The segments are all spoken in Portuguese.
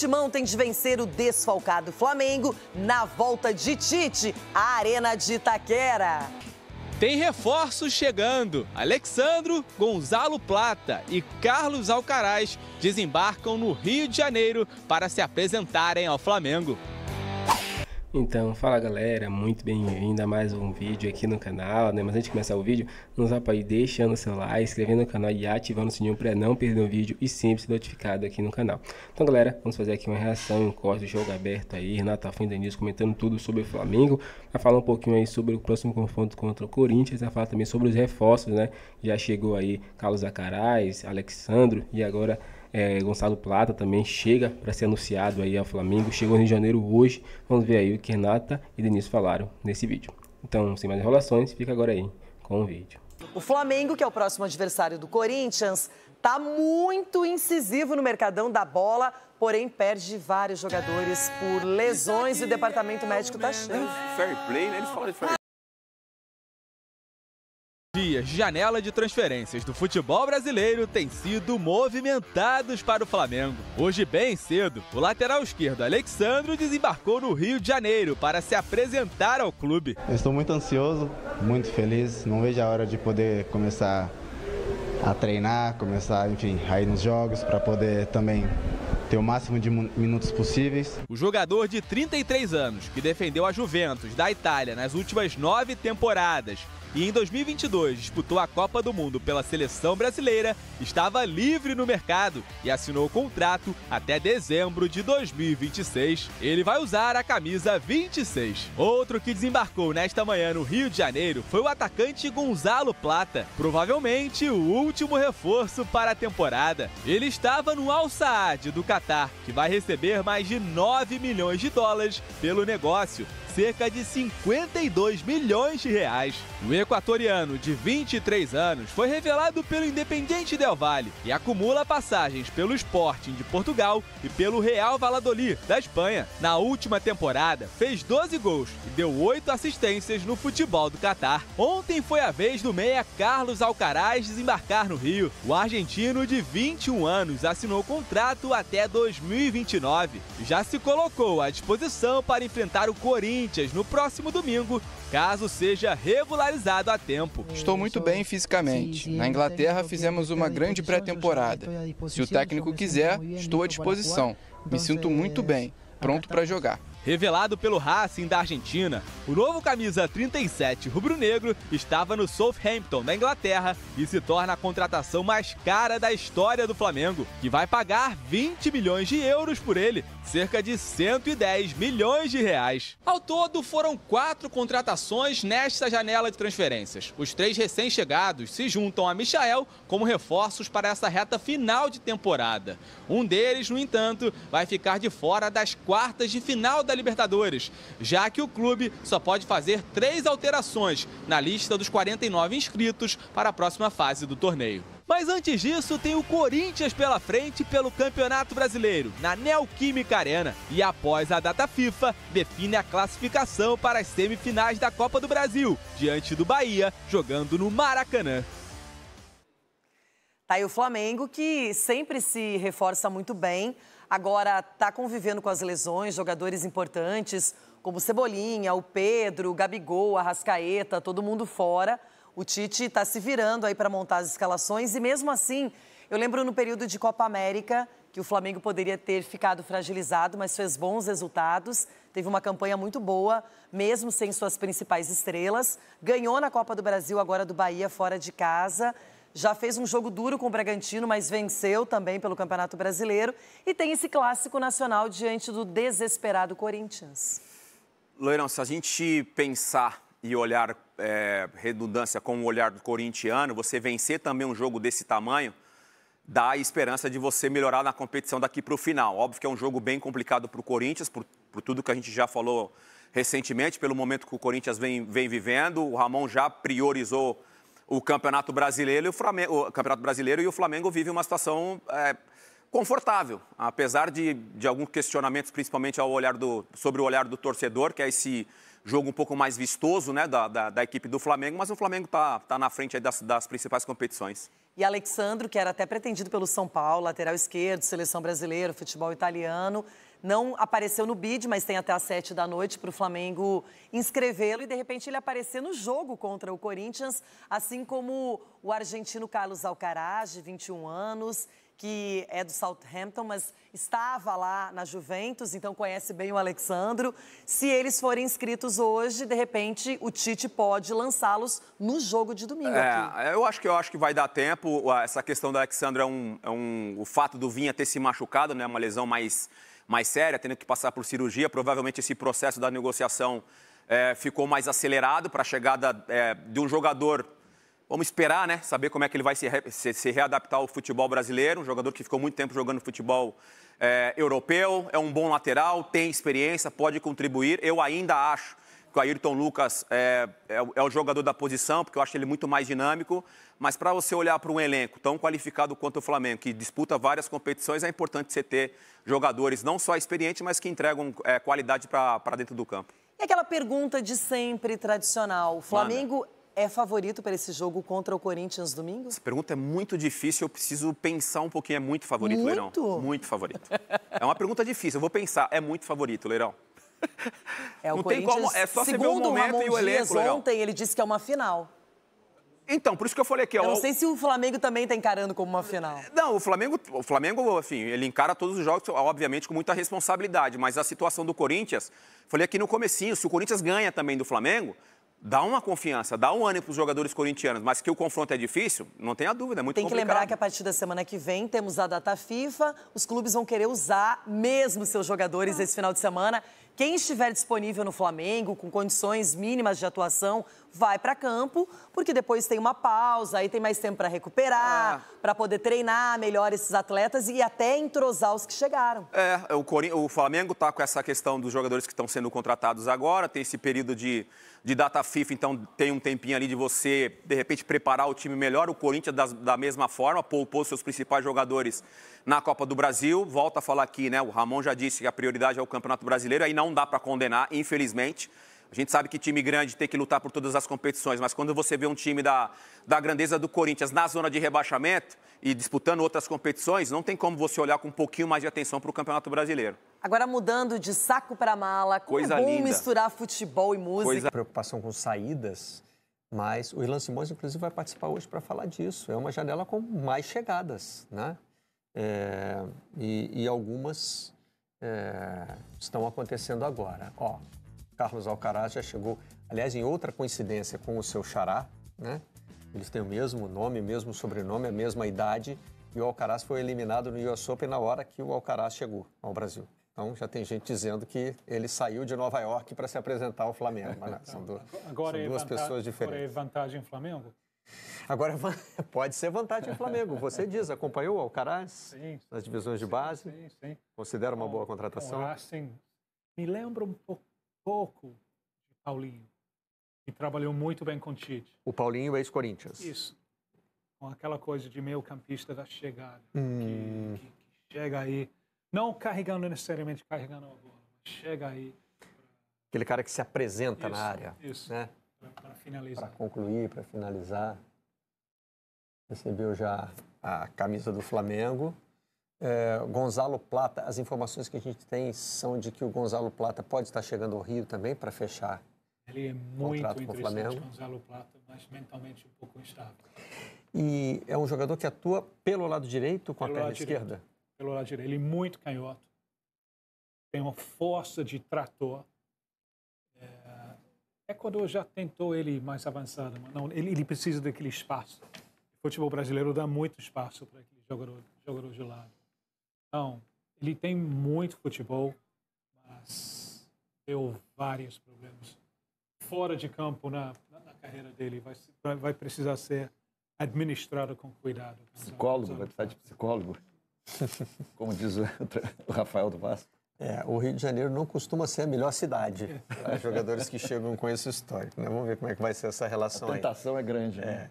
Timão tem de vencer o desfalcado Flamengo na volta de Tite à Arena de Itaquera. Tem reforços chegando. Alexandro, Gonzalo Plata e Carlos Alcaraz desembarcam no Rio de Janeiro para se apresentarem ao Flamengo. Então, fala galera, muito bem-vindo a mais um vídeo aqui no canal, né? Mas antes de começar o vídeo, não se aí deixando o seu like, inscrevendo no canal e ativando o sininho para não perder um vídeo e sempre ser notificado aqui no canal. Então galera, vamos fazer aqui uma reação e um corte do jogo aberto aí, Renato Afim Denise comentando tudo sobre o Flamengo, vai falar um pouquinho aí sobre o próximo confronto contra o Corinthians, vai falar também sobre os reforços, né? Já chegou aí Carlos Alcaraz, Alexandro e agora Gonçalo Plata também chega para ser anunciado aí ao Flamengo, chegou no Rio de Janeiro hoje. Vamos ver aí o que Renata e Denise falaram nesse vídeo. Então, sem mais enrolações, fica agora aí com o vídeo. O Flamengo, que é o próximo adversário do Corinthians, tá muito incisivo no mercadão da bola, porém perde vários jogadores por lesões e o departamento médico tá cheio. Fair play, né? Eles falam de fair play. Dias de janela de transferências do futebol brasileiro têm sido movimentados para o Flamengo. Hoje, bem cedo, o lateral esquerdo Alexandro desembarcou no Rio de Janeiro para se apresentar ao clube. Eu estou muito ansioso, muito feliz, não vejo a hora de poder começar a treinar, começar, enfim, a ir nos jogos para poder também ter o máximo de minutos possíveis. O jogador de 33 anos, que defendeu a Juventus da Itália nas últimas 9 temporadas e em 2022 disputou a Copa do Mundo pela seleção brasileira, estava livre no mercado e assinou o contrato até dezembro de 2026. Ele vai usar a camisa 26. Outro que desembarcou nesta manhã no Rio de Janeiro foi o atacante Gonzalo Plata, provavelmente o último reforço para a temporada. Ele estava no Al Saad do Catar, que vai receber mais de 9 milhões de dólares pelo negócio, cerca de 52 milhões de reais. O equatoriano, de 23 anos, foi revelado pelo Independiente Del Valle e acumula passagens pelo Sporting de Portugal e pelo Real Valladolid, da Espanha. Na última temporada, fez 12 gols e deu 8 assistências no futebol do Catar. Ontem foi a vez do meia Carlos Alcaraz desembarcar no Rio. O argentino, de 21 anos, assinou contrato até 2029 e já se colocou à disposição para enfrentar o Corinthians no próximo domingo, caso seja regularizado a tempo. Estou muito bem fisicamente. Na Inglaterra fizemos uma grande pré-temporada. Se o técnico quiser, estou à disposição. Me sinto muito bem, pronto para jogar. Revelado pelo Racing da Argentina, o novo camisa 37 rubro-negro estava no Southampton, da Inglaterra, e se torna a contratação mais cara da história do Flamengo, que vai pagar 20 milhões de euros por ele, cerca de 110 milhões de reais. Ao todo, foram 4 contratações nesta janela de transferências. Os 3 recém-chegados se juntam a Michael como reforços para essa reta final de temporada. Um deles, no entanto, vai ficar de fora das quartas de final da Libertadores, já que o clube só pode fazer 3 alterações na lista dos 49 inscritos para a próxima fase do torneio. Mas antes disso, tem o Corinthians pela frente pelo Campeonato Brasileiro, na Neoquímica Arena. E após a data FIFA, define a classificação para as semifinais da Copa do Brasil, diante do Bahia, jogando no Maracanã. Tá aí o Flamengo, que sempre se reforça muito bem. Agora está convivendo com as lesões, jogadores importantes, como Cebolinha, o Pedro, o Gabigol, a Arrascaeta, todo mundo fora. O Tite está se virando aí para montar as escalações e mesmo assim, eu lembro no período de Copa América que o Flamengo poderia ter ficado fragilizado, mas fez bons resultados, teve uma campanha muito boa, mesmo sem suas principais estrelas. Ganhou na Copa do Brasil, agora do Bahia, fora de casa. Já fez um jogo duro com o Bragantino, mas venceu também pelo Campeonato Brasileiro. E tem esse clássico nacional diante do desesperado Corinthians. Loirão, se a gente pensar e olhar redundância com o olhar do corintiano, você vencer também um jogo desse tamanho, dá a esperança de você melhorar na competição daqui para o final. Óbvio que é um jogo bem complicado para o Corinthians, por tudo que a gente já falou recentemente, pelo momento que o Corinthians vem vivendo. O Ramon já priorizou o Campeonato Brasileiro e o Flamengo vive uma situação confortável, apesar de alguns questionamentos, principalmente sobre o olhar do torcedor, que é esse jogo um pouco mais vistoso, né, da equipe do Flamengo, mas o Flamengo está na frente aí das principais competições. E Alexandro, que era até pretendido pelo São Paulo, lateral esquerdo, seleção brasileira, futebol italiano, não apareceu no bid, mas tem até às 7 da noite para o Flamengo inscrevê-lo. E, de repente, ele aparecer no jogo contra o Corinthians, assim como o argentino Carlos Alcaraz, de 21 anos, que é do Southampton, mas estava lá na Juventus, então conhece bem o Alexandro. Se eles forem inscritos hoje, de repente, o Tite pode lançá-los no jogo de domingo. Eu acho que vai dar tempo. Essa questão do Alexandro o fato do Vinha ter se machucado, né? Uma lesão mais séria, tendo que passar por cirurgia. Provavelmente esse processo da negociação ficou mais acelerado para a chegada de um jogador. Vamos esperar, né? Saber como é que ele vai se readaptar ao futebol brasileiro. Um jogador que ficou muito tempo jogando futebol europeu. É um bom lateral, tem experiência, pode contribuir. Eu ainda acho que o Ayrton Lucas é o jogador da posição, porque eu acho ele muito mais dinâmico. Mas para você olhar para um elenco tão qualificado quanto o Flamengo, que disputa várias competições, é importante você ter jogadores não só experientes, mas que entregam qualidade para dentro do campo. E aquela pergunta de sempre, tradicional. O Flamengo é favorito para esse jogo contra o Corinthians domingo? Essa pergunta é muito difícil, eu preciso pensar um pouquinho. É muito favorito, Leirão? Muito favorito. É uma pergunta difícil, eu vou pensar. É muito favorito, Leirão. Não tem como, é só você ver o momento e o elenco, Leirão. Ontem ele disse que é uma final. Então, por isso que eu falei aqui. Eu não sei se o Flamengo também está encarando como uma final. Não, o Flamengo, enfim, ele encara todos os jogos, obviamente, com muita responsabilidade. Mas a situação do Corinthians, falei aqui no comecinho, se o Corinthians ganha também do Flamengo, dá uma confiança, dá um ânimo para os jogadores corintianos, mas que o confronto é difícil, não tenha dúvida, é muito complicado. Tem que lembrar que a partir da semana que vem temos a data FIFA, os clubes vão querer usar mesmo seus jogadores esse final de semana. Quem estiver disponível no Flamengo, com condições mínimas de atuação, vai para campo, porque depois tem uma pausa, aí tem mais tempo para recuperar, para poder treinar melhor esses atletas e até entrosar os que chegaram. O Flamengo está com essa questão dos jogadores que estão sendo contratados agora, tem esse período de data FIFA, então tem um tempinho ali de você, de repente, preparar o time melhor. O Corinthians, da mesma forma, poupou seus principais jogadores na Copa do Brasil. Volta a falar aqui, né? O Ramon já disse que a prioridade é o Campeonato Brasileiro, aí não dá para condenar, infelizmente. A gente sabe que time grande tem que lutar por todas as competições, mas quando você vê um time da grandeza do Corinthians na zona de rebaixamento e disputando outras competições, não tem como você olhar com um pouquinho mais de atenção para o Campeonato Brasileiro. Agora, mudando de saco para mala, como é bom misturar futebol e música. Preocupação com saídas, mas o Irlan Simões, inclusive, vai participar hoje para falar disso. É uma janela com mais chegadas, né? E algumas estão acontecendo agora. Carlos Alcaraz já chegou, aliás, em outra coincidência com o seu xará, né? Eles têm o mesmo nome, o mesmo sobrenome, a mesma idade, e o Alcaraz foi eliminado no US Open na hora que o Alcaraz chegou ao Brasil. Então, já tem gente dizendo que ele saiu de Nova York para se apresentar ao Flamengo. Mas, são duas pessoas diferentes. Agora é vantagem Flamengo? Agora pode ser vantagem Flamengo. Você diz, acompanhou o Alcaraz nas divisões de base? Sim. Considera uma boa contratação? Me lembra um pouco de Paulinho, que trabalhou muito bem com o Tite. O Paulinho, ex-Corinthians. Isso. Com aquela coisa de meio campista da chegada. Que chega aí, não necessariamente carregando a bola, mas chega aí. Aquele cara que se apresenta na área. Isso, né? Para finalizar. Para concluir, para finalizar. Recebeu já a camisa do Flamengo. Gonzalo Plata, as informações que a gente tem são de que o Gonzalo Plata pode estar chegando ao Rio também para fechar. Ele é muito interessante, Gonzalo Plata, mas mentalmente um pouco instável. E é um jogador que atua pelo lado direito com a perna esquerda? Pelo lado direito. Ele é muito canhoto. Tem uma força de trator. Equador já tentou ele mais avançado, mas não, ele precisa daquele espaço. O futebol brasileiro dá muito espaço para aquele jogador de lado. Então, ele tem muito futebol, mas deu vários problemas. Fora de campo, na carreira dele, vai precisar ser administrado com cuidado. Psicólogo, vai precisar de psicólogo, como diz o Rafael do Vasco. O Rio de Janeiro não costuma ser a melhor cidade para jogadores que chegam com esse histórico, né? Vamos ver como é que vai ser essa relação aí. A tentação é grande, né?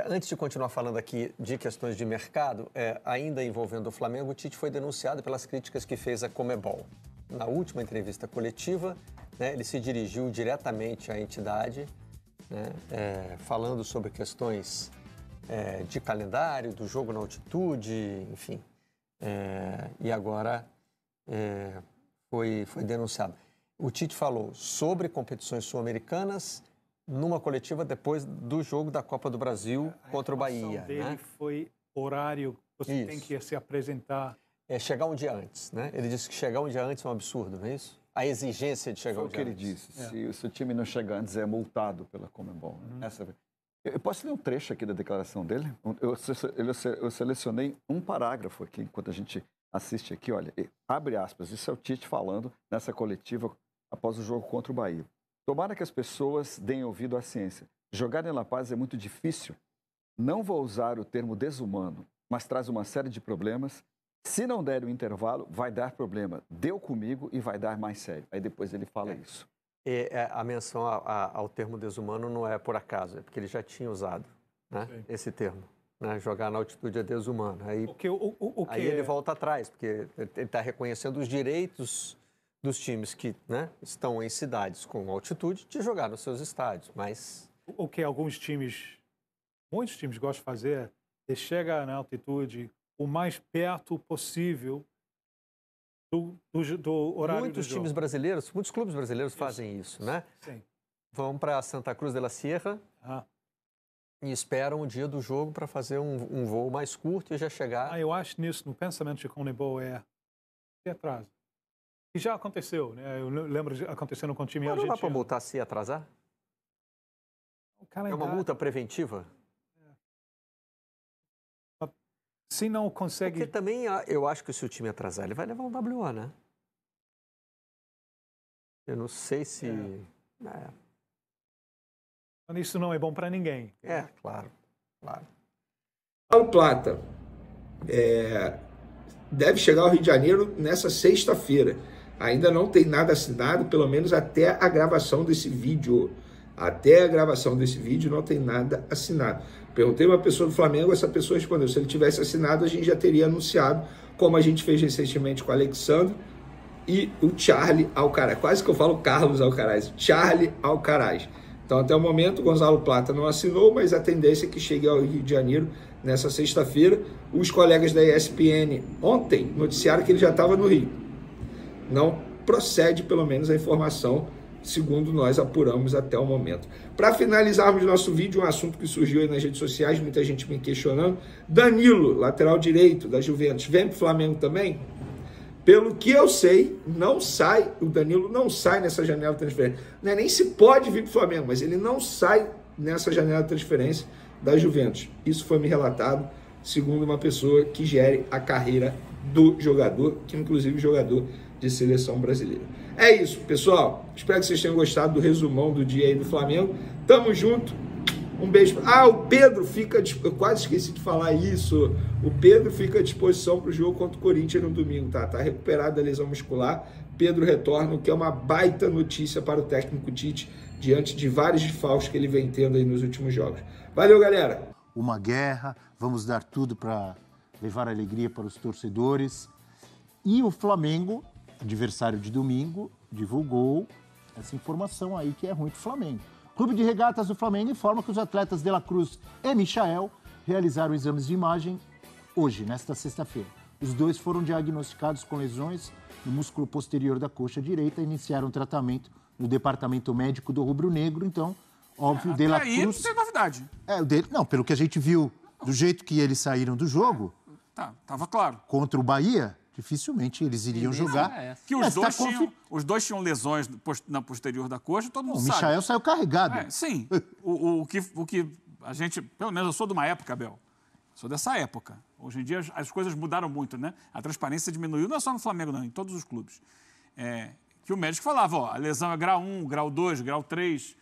Antes de continuar falando aqui de questões de mercado, ainda envolvendo o Flamengo, o Tite foi denunciado pelas críticas que fez a Conmebol. Na última entrevista coletiva, né, ele se dirigiu diretamente à entidade, né, falando sobre questões de calendário, do jogo na altitude, enfim. E agora foi denunciado. O Tite falou sobre competições sul-americanas numa coletiva depois do jogo da Copa do Brasil contra o Bahia. Dele foi horário, você tem que se apresentar. Chegar um dia antes, né? Ele disse que chegar um dia antes é um absurdo, não é isso? A exigência de chegar um dia antes. Foi o que ele disse. Se o seu time não chegar antes, é multado pela Conmebol. Eu posso ler um trecho aqui da declaração dele? Eu selecionei um parágrafo aqui, enquanto a gente assiste aqui. Olha, abre aspas, isso é o Tite falando nessa coletiva após o jogo contra o Bahia. Tomara que as pessoas deem ouvido à ciência. Jogar em La Paz é muito difícil. Não vou usar o termo desumano, mas traz uma série de problemas. Se não der o intervalo, vai dar problema. Deu comigo e vai dar mais sério. Aí depois ele fala isso. A menção ao termo desumano não é por acaso, é porque ele já tinha usado, né, esse termo. Né? Jogar na altitude é desumano. Aí ele volta atrás, porque ele está reconhecendo os direitos dos times que, né, estão em cidades com altitude de jogar nos seus estádios. Mas o que muitos times gostam de fazer é chegar na altitude o mais perto possível do horário muitos do jogo. Times brasileiros, muitos clubes brasileiros fazem isso, né? Sim. Vão para Santa Cruz de la Sierra e esperam o dia do jogo para fazer um voo mais curto e já chegar. Eu acho nisso, no pensamento de Conmebol, se atrasa. E já aconteceu, né? Eu lembro de acontecendo com o time argentino. Não dá para multar se atrasar? É uma multa preventiva? Se não consegue... Porque também eu acho que se o time atrasar, ele vai levar um WO, né? Eu não sei se... Isso não é bom para ninguém. Claro. Galo Plata deve chegar ao Rio de Janeiro nessa sexta-feira. Ainda não tem nada assinado, pelo menos até a gravação desse vídeo. Até a gravação desse vídeo não tem nada assinado. Perguntei a uma pessoa do Flamengo, essa pessoa respondeu, se ele tivesse assinado, a gente já teria anunciado, como a gente fez recentemente com o Alexandre e o Charlie Alcaraz. Quase que eu falo Carlos Alcaraz, Charlie Alcaraz. Então, até o momento, o Gonzalo Plata não assinou, mas a tendência é que chegue ao Rio de Janeiro nessa sexta-feira. Os colegas da ESPN ontem noticiaram que ele já estava no Rio. Não procede, pelo menos, a informação, segundo nós apuramos até o momento. Para finalizarmos nosso vídeo, um assunto que surgiu aí nas redes sociais, muita gente me questionando. Danilo, lateral direito da Juventus, vem para o Flamengo também? Pelo que eu sei, o Danilo não sai nessa janela de transferência. Não é nem se pode vir para o Flamengo, mas ele não sai nessa janela de transferência da Juventus. Isso foi me relatado, segundo uma pessoa que gere a carreira do jogador, que inclusive é jogador de seleção brasileira. É isso, pessoal. Espero que vocês tenham gostado do resumão do dia aí do Flamengo. Tamo junto. Um beijo. O Pedro fica... Eu quase esqueci de falar isso. O Pedro fica à disposição para o jogo contra o Corinthians no domingo, tá? Tá recuperado da lesão muscular. Pedro retorna, o que é uma baita notícia para o técnico Tite, diante de vários desfalques que ele vem tendo aí nos últimos jogos. Valeu, galera! Uma guerra, vamos dar tudo para levar alegria para os torcedores. E o Flamengo, adversário de domingo, divulgou essa informação aí que é ruim para o Flamengo. O Clube de Regatas do Flamengo informa que os atletas De La Cruz e Michael realizaram exames de imagem hoje, nesta sexta-feira. Os dois foram diagnosticados com lesões no músculo posterior da coxa direita e iniciaram tratamento no departamento médico do Rubro Negro. Então, óbvio, De La Cruz... Aí não tem novidade. Não, pelo que a gente viu, do jeito que eles saíram do jogo... Tava claro. Contra o Bahia... Dificilmente eles iriam jogar. Que os dois tinham lesões na posterior da coxa, todo mundo sabe. O Michael saiu carregado. Sim. o que a gente... Pelo menos eu sou de uma época, Abel. Sou dessa época. Hoje em dia as coisas mudaram muito, né? A transparência diminuiu, não é só no Flamengo, não, em todos os clubes. Que o médico falava, a lesão é grau 1, grau 2, grau 3,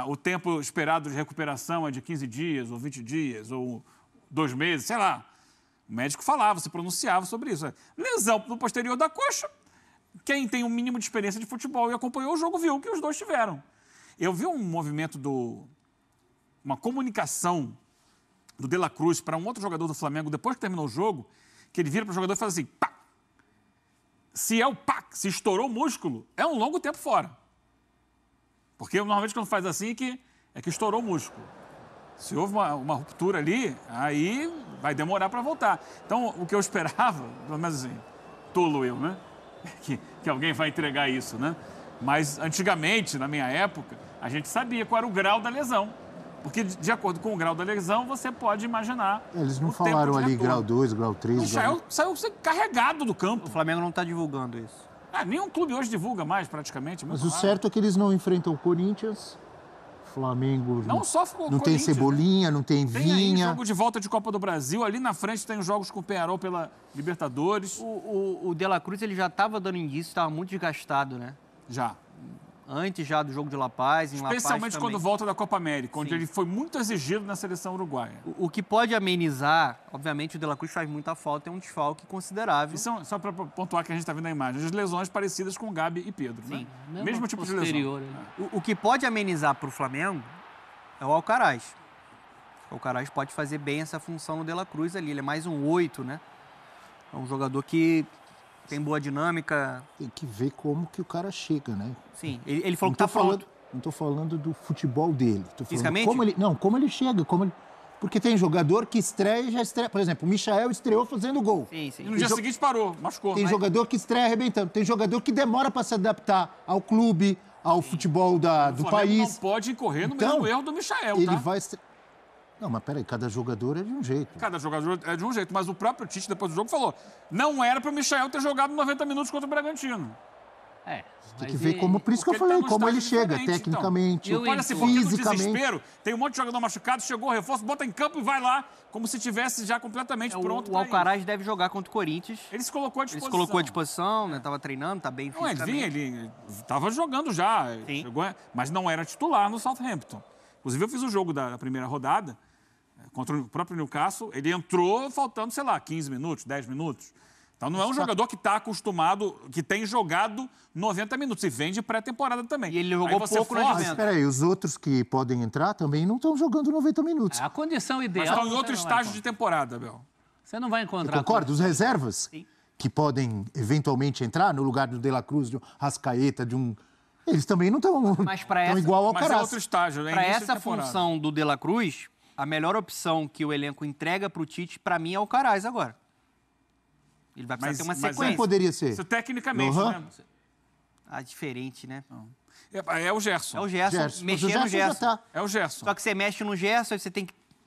o tempo esperado de recuperação é de 15 dias, ou 20 dias, ou 2 meses, sei lá. O médico falava, se pronunciava sobre isso. Lesão no posterior da coxa. Quem tem um mínimo de experiência de futebol e acompanhou o jogo viu que os dois tiveram. Eu vi um movimento uma comunicação do De La Cruz para um outro jogador do Flamengo, depois que terminou o jogo, que ele vira para o jogador e fala assim, pá! Se estourou o músculo, é um longo tempo fora. Porque normalmente quando faz assim é que estourou o músculo. Se houve uma ruptura ali, aí vai demorar para voltar. Então, o que eu esperava, pelo menos assim, tolo eu, né? Que alguém vai entregar isso, né? Mas, antigamente, na minha época, a gente sabia qual era o grau da lesão. Porque, de acordo com o grau da lesão, você pode imaginar. Eles não falaram ali grau 2, grau 3. O Michael saiu carregado do campo. O Flamengo não está divulgando isso. Nenhum clube hoje divulga mais, praticamente. Mas o certo é que eles não enfrentam o Corinthians. Flamengo não só não tem Cebolinha, não tem Vinha. Tem jogo de volta de Copa do Brasil. Ali na frente tem os jogos com o Peñarol pela Libertadores. O De La Cruz ele já estava dando indício, estava muito desgastado, né? Já. Antes já do jogo de La Paz, em La Paz especialmente também. quando volta da Copa América, onde Sim. ele foi muito exigido na seleção uruguaia. O que pode amenizar, obviamente o De La Cruz faz muita falta, é um desfalque considerável. E só para pontuar que a gente está vendo na imagem, as lesões parecidas com Gabi e Pedro. Sim. Né? Mesmo tipo de lesão. O que pode amenizar para o Flamengo é o Alcaraz. O Alcaraz pode fazer bem essa função no De La Cruz ali, ele é mais um 8, né? É um jogador que tem boa dinâmica. Tem que ver como que o cara chega, né? Sim, ele falou que está pronto. Não estou falando do futebol dele. Tô falando fisicamente? Como ele chega, porque tem jogador que estreia e já estreia. Por exemplo, o Michael estreou fazendo gol. Sim, sim. E no dia seguinte parou, machucou. Tem jogador que estreia arrebentando. Tem jogador que demora para se adaptar ao clube, ao futebol do país. Não pode incorrer no mesmo erro do Michael, ele tá? vai Não, mas peraí, cada jogador é de um jeito. Cada jogador é de um jeito, mas o próprio Tite, depois do jogo, falou: não era para o Michael ter jogado 90 minutos contra o Bragantino. Tem que ver como, por isso que eu falei, como ele chega, tecnicamente, então. Olha, se for no desespero, tem um monte de jogador machucado, chegou o reforço, bota em campo e vai lá, como se tivesse já completamente pronto. O Alcaraz deve jogar contra o Corinthians. Ele se colocou à disposição. Ele se colocou à disposição, né? Tava treinando, tá bem fisicamente. Ele estava jogando já, chegou, mas não era titular no Southampton. Inclusive, eu fiz o jogo da primeira rodada contra o próprio Newcastle, ele entrou faltando, sei lá, 15 minutos, 10 minutos. Então não é um jogador que está acostumado, que tem jogado 90 minutos e vem de pré-temporada também. E ele jogou pouco na Juventus. Mas peraí, os outros que podem entrar também não estão jogando 90 minutos. A condição ideal... Mas estão em outro estágio de temporada, Bel. Você não vai encontrar... Eu concordo, os reservas que podem eventualmente entrar no lugar do De La Cruz, de um Rascaeta, de um... Eles também não estão igual ao Alcaraz. Mas é outro estágio, né? Para essa função do De La Cruz, a melhor opção que o elenco entrega para o Tite, para mim, é o Alcaraz agora. Ele vai precisar ter uma sequência. Quem poderia ser? Isso tecnicamente, né? Diferente, né? É o Gerson. É o Gerson. Mexer no Gerson. É o Gerson. Só que você mexe no Gerson,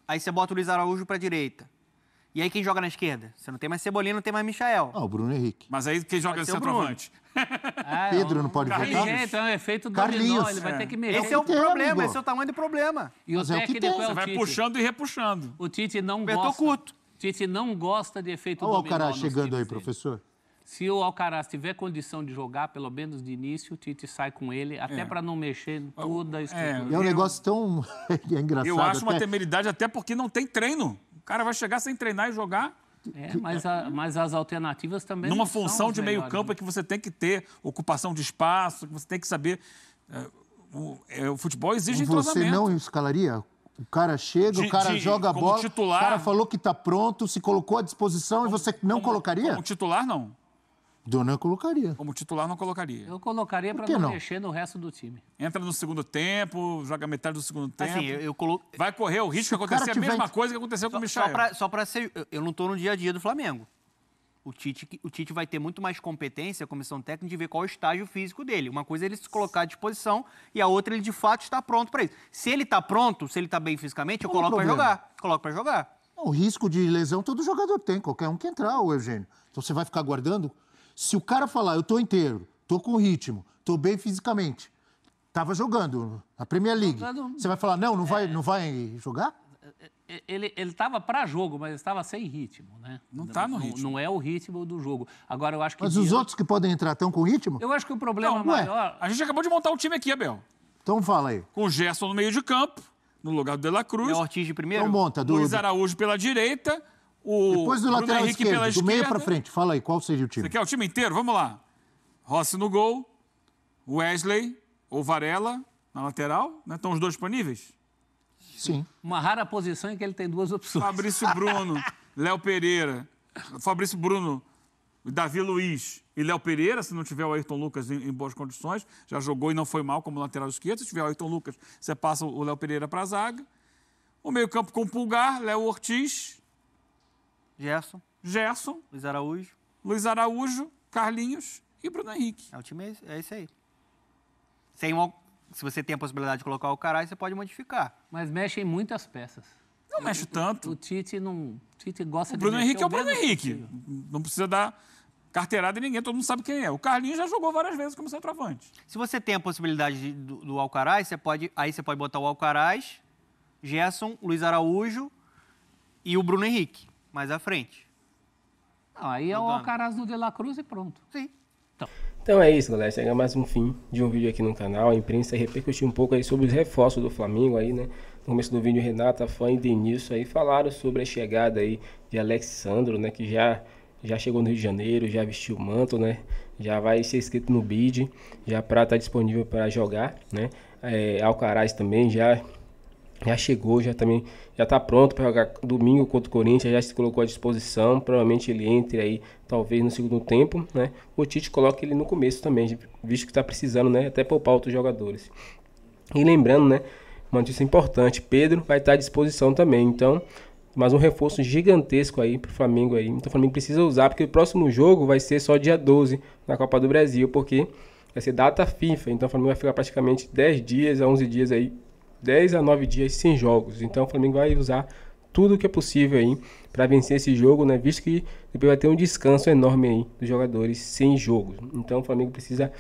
aí você bota o Luiz Araújo para a direita. E aí quem joga na esquerda? Você não tem mais Cebolinha, não tem mais Michael. O Bruno Henrique. Mas aí quem joga de centroavante? Pedro não pode jogar? Então é efeito dominó, ele vai ter que mexer. Esse é o problema, esse é o tamanho do problema. E o técnico é o Tite. Você vai puxando e repuxando. O Tite não gosta. Curto. Tite não gosta de efeito dominó. Olha o Alcaraz chegando aí, professor. Se o Alcaraz tiver condição de jogar, pelo menos de início, o Tite sai com ele, até para não mexer em toda a estrutura. É um negócio tão engraçado. Eu acho uma temeridade até porque não tem treino. O cara vai chegar sem treinar e jogar. Mas as alternativas também numa função de meio campo é que você tem que ter ocupação de espaço, que você tem que saber... o futebol exige entrosamento. Você não escalaria? O cara chega, o cara joga a bola, titular, o cara falou que está pronto, se colocou à disposição e você não colocaria? Como titular, não. Dona colocaria. Como titular, não colocaria. Eu colocaria para não mexer no resto do time. Entra no segundo tempo, joga metade do segundo tempo. Assim, vai correr o risco de acontecer a mesma coisa que aconteceu com o Michael. Só para ser... Eu não estou no dia a dia do Flamengo. O Tite vai ter muito mais competência, a comissão técnica, de ver qual é o estágio físico dele. Uma coisa é ele se colocar à disposição e a outra ele, de fato, está pronto para isso. Se ele está pronto, se ele está bem fisicamente, eu coloco para jogar. Coloco para jogar. O risco de lesão todo jogador tem, qualquer um que entrar, Eugênio. Então você vai ficar guardando? Se o cara falar, eu estou inteiro, estou com ritmo, estou bem fisicamente, estava jogando na Premier League, você vai falar, não vai jogar? Ele estava para jogo, mas estava sem ritmo, né? Não está no ritmo. Não é o ritmo do jogo. Agora, eu acho que... Mas os outros que podem entrar estão com ritmo? Eu acho que o problema maior... A gente acabou de montar um time aqui, Abel. Então fala aí. Com o Gerson no meio de campo, no lugar do De La Cruz. E o Ortiz de primeiro? Então monta. Luiz Araújo pela direita. Depois do Bruno lateral Henrique esquerdo, do meio para frente. Fala aí, qual seria o time? Você quer o time inteiro? Vamos lá. Rossi no gol. Wesley ou Varela na lateral. Né? Estão os dois disponíveis? Sim. Uma rara posição em que ele tem duas opções. Fabrício Bruno, Léo Pereira. Fabrício Bruno, Davi Luiz e Léo Pereira, se não tiver o Ayrton Lucas em boas condições. Já jogou e não foi mal como lateral esquerdo. Se tiver o Ayrton Lucas, você passa o Léo Pereira para a zaga. O meio-campo com Pulgar, Léo Ortiz. Gerson. Luiz Araújo, Carlinhos e Bruno Henrique. O time é esse aí. Se você tem a possibilidade de colocar o Alcaraz, você pode modificar. Mas mexe em muitas peças. Não mexe tanto. O Tite gosta o de Bruno mexer. Henrique é o Bruno Henrique. Não precisa dar carteirada em ninguém, todo mundo sabe quem é. O Carlinhos já jogou várias vezes como centroavante. Se você tem a possibilidade do Alcaraz, você pode botar o Alcaraz, Gerson, Luiz Araújo e o Bruno Henrique mais à frente. Não, aí é o Alcaraz do De La Cruz e pronto. Sim. Então é isso, galera. Chega mais um fim de um vídeo aqui no canal. A imprensa repercutiu um pouco aí sobre os reforços do Flamengo aí, né? No começo do vídeo, Renata, Fã e Denilson aí falaram sobre a chegada aí de Alexandro, né? Que já chegou no Rio de Janeiro, já vestiu o manto, né? Já vai ser inscrito no bid, já para estar disponível para jogar, né? Alcaraz também já chegou, já está pronto para jogar domingo contra o Corinthians, já se colocou à disposição, provavelmente ele entre aí, talvez no segundo tempo, né? O Tite coloca ele no começo também, visto que está precisando, né? Até poupar outros jogadores. E lembrando, né? Uma notícia importante, Pedro vai estar à disposição também, então, mais um reforço gigantesco aí para o Flamengo aí. Então o Flamengo precisa usar, porque o próximo jogo vai ser só dia 12 na Copa do Brasil, porque vai ser data FIFA, então o Flamengo vai ficar praticamente 10 dias a 11 dias aí, 10 a 9 dias sem jogos. Então o Flamengo vai usar tudo o que é possível aí para vencer esse jogo, né? Visto que depois vai ter um descanso enorme aí dos jogadores sem jogos. Então o Flamengo precisa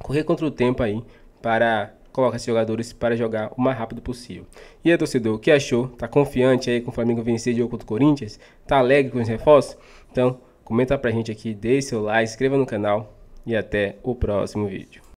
correr contra o tempo aí para colocar esses jogadores para jogar o mais rápido possível. E aí, torcedor, o que achou? Tá confiante aí com o Flamengo vencer o jogo contra o Corinthians? Tá alegre com os reforços? Então comenta pra gente aqui, deixe seu like, se inscreva no canal e até o próximo vídeo.